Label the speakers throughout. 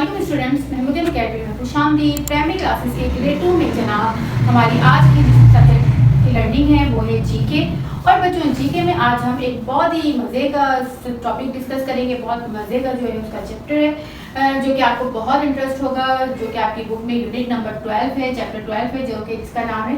Speaker 1: वालेकुम students, महमूदियन academy में खुशामदीद। Primary classes के ग्रेड 2 में जनाब हमारी आज की सब्जेक्ट की लर्निंग है वो है जीके। और बच्चों जीके में आज हम एक बहुत ही मज़े का टॉपिक डिस्कस करेंगे। बहुत मज़े का जो है उसका चैप्टर है जो कि आपको बहुत इंटरेस्ट होगा, जो कि आपकी बुक में यूनिट नंबर 12 है, चैप्टर 12 है, जो कि जिसका नाम है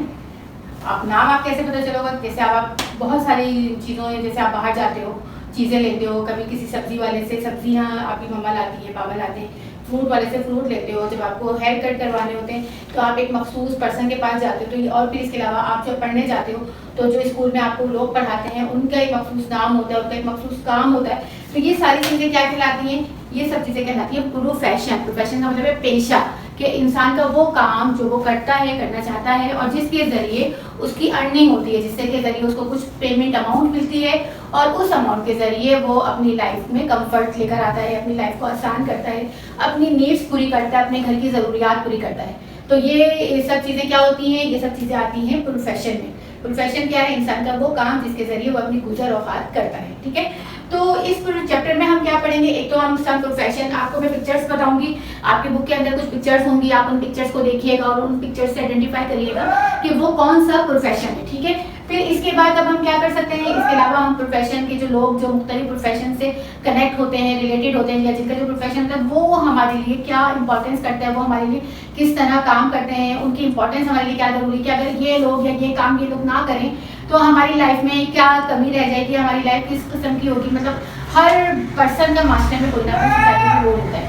Speaker 1: आप कैसे पता चलोगा। जैसे आप बहुत सारी चीज़ों में, जैसे आप बाहर जाते हो, चीज़ें लेते हो, कभी किसी सब्जी वाले से सब्जियां आपकी मम्मा लाती है, पापा लाते हैं, फ्रूट वाले से फ्रूट लेते हो, जब आपको हेयर कट करवाने होते हैं तो आप एक मखसूस पर्सन के पास जाते हो। तो और फिर इसके अलावा आप जब पढ़ने जाते हो तो जो स्कूल में आपको लोग पढ़ाते हैं उनका एक मखसूस नाम होता है, उनका एक मखसूस काम होता है। तो ये सारी चीज़ें क्या कहलाती हैं? ये सब चीज़ें कहलाती हैं प्रोफेशन। प्रोफेशन का मतलब है पेशा, कि इंसान का वो काम जो वो करता है, करना चाहता है और जिसके ज़रिए उसकी अर्निंग होती है, जिससे के ज़रिए उसको कुछ पेमेंट अमाउंट मिलती है और उस अमाउंट के ज़रिए वो अपनी लाइफ में कंफर्ट लेकर आता है, अपनी लाइफ को आसान करता है, अपनी नीड्स पूरी करता है, अपने घर की ज़रूरियात पूरी करता है। तो ये सब चीज़ें क्या होती हैं? ये सब चीज़ें आती हैं प्रोफेशन में। प्रोफेशन क्या है? इंसान का वो काम जिसके ज़रिए वो अपनी गुजर औकात करता है। ठीक है, तो इस चैप्टर में हम क्या पढ़ेंगे? एक तो हम सम प्रोफेशन, आपको मैं पिक्चर्स बताऊंगी, आपकी बुक के अंदर कुछ पिक्चर्स होंगी, आप उन पिक्चर्स को देखिएगा और उन पिक्चर्स से आइडेंटिफाई करिएगा कि वो कौन सा प्रोफेशन है। ठीक है, फिर इसके बाद अब हम क्या कर सकते हैं? इसके अलावा हम प्रोफेशन के जो लोग जो मुख्तलिफ प्रोफेशन से कनेक्ट होते हैं, रिलेटेड होते हैं, या जिनका जो प्रोफेशन होता है वो हमारे लिए क्या इंपॉर्टेंस करता है, वो हमारे लिए किस तरह काम करते हैं, उनकी इंपॉर्टेंस हमारे लिए क्या जरूरी है, कि अगर ये लोग या ये काम ये लोग ना करें तो हमारी लाइफ में क्या कमी रह जाएगी, हमारी लाइफ किस किस्म की होगी। मतलब हर पर्सन का मास्टर में कोई ना कोई सोसाइटी में रोल होता है।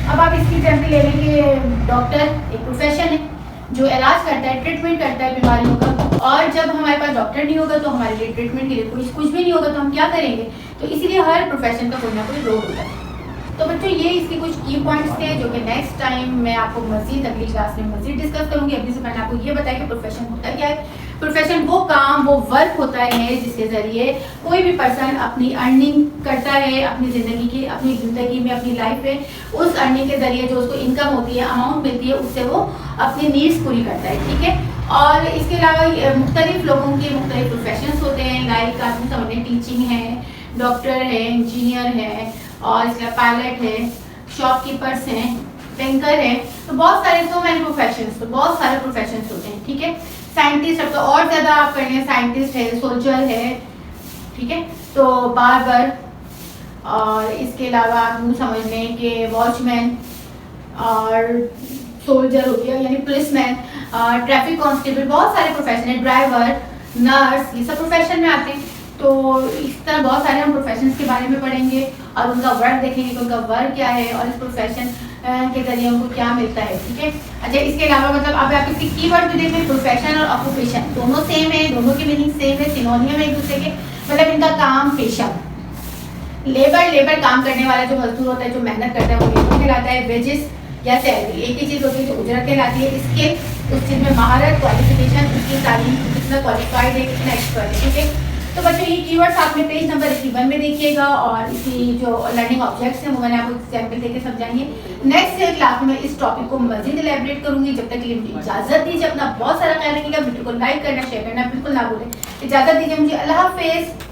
Speaker 1: अब आप इसकी एग्जाम्पल ले लें कि डॉक्टर एक प्रोफेशन है जो इलाज करता है, ट्रीटमेंट करता है बीमारियों का। और जब हमारे पास डॉक्टर नहीं होगा तो हमारे लिए ट्रीटमेंट के लिए कुछ भी नहीं होगा, तो हम क्या करेंगे? तो इसीलिए हर प्रोफेशन का कोई ना कोई रोल होता है। तो बच्चों ये इसके कुछ की पॉइंट्स थे जो कि नेक्स्ट टाइम मैं आपको मजीद अगली क्लास में मजीद डिस्कस करूंगी। अभी से मैंने आपको ये बताया कि प्रोफेशन होता क्या है। प्रोफेशन वो काम, वो वर्क होता है जिसके ज़रिए कोई भी पर्सन अपनी अर्निंग करता है, अपनी ज़िंदगी में, अपनी लाइफ में उस अर्निंग के ज़रिए जो उसको इनकम होती है, अमाउंट मिलती है, उससे वो अपनी नीड्स पूरी करता है। ठीक है, और इसके अलावा मुख्तलिफ लोगों के मुख्तलिफ प्रोफेशंस होते हैं। लाइक आदमी समझें टीचिंग है, डॉक्टर है, इंजीनियर है, और इसके पायलट है, शॉपकीपर्स हैं, बैंकर है। तो बहुत सारे बहुत सारे प्रोफेशंस होते हैं। ठीक है, साइंटिस्ट, अब तो और ज़्यादा आप कर लें, साइंटिस्ट है, सोल्जर है। ठीक है, तो बार्बर, और इसके अलावा आप यूँ समझ लें कि वॉचमैन और सोल्जर हो गया, यानी पुलिसमैन, ट्रैफिक कांस्टेबल, बहुत सारे प्रोफेशन है, ड्राइवर, नर्स, ये सब प्रोफेशन में आते हैं। तो इस तरह बहुत सारे हम प्रोफेशंस के बारे में पढ़ेंगे और उनका वर्क देखेंगे कि उनका वर्क क्या है और इस प्रोफेशन के जरिए उनको क्या मिलता है। ठीक है, अच्छा इसके अलावा मतलब अब आप इसके कीवर्ड भी देखें, प्रोफेशन और ऑक्यूपेशन दोनों सेम है, दोनों की मीनिंग सेम है, सिनोनियम है एक दूसरे के, मतलब इनका काम पेशा। लेबर काम करने वाला जो मजदूर होता है, जो मेहनत करता है, वो लेबर कहलाता है। वेजेस या सैलरी एक ही चीज़ होती है जो उजरत कहलाती है। स्किल उस चीज़ में महारत, क्वालिफिकेशन, उसकी तालीम, कितना क्वालिफाइड है, कितना एक्सपर्ट है। ठीक है, तो बच्चों ये कीवर्ड्स आपने पेज नंबर 81 में देखिएगा और इसकी जो लर्निंग ऑब्जेक्ट्स हैं वो मैंने आपको एग्जाम्पल देके समझाएंगे। नेक्स्ट क्लास में इस टॉपिक को मजीद इलेबरेट करूंगी। जब तक के लिए मुझे इजाज़त दीजिए, अपना बहुत सारा ख्याल रखिएगा, वीडियो को लाइक करना, शेयर करना बिल्कुल ना भूलें। इजाज़त दीजिए मुझे, अल्लाह हाफिज़।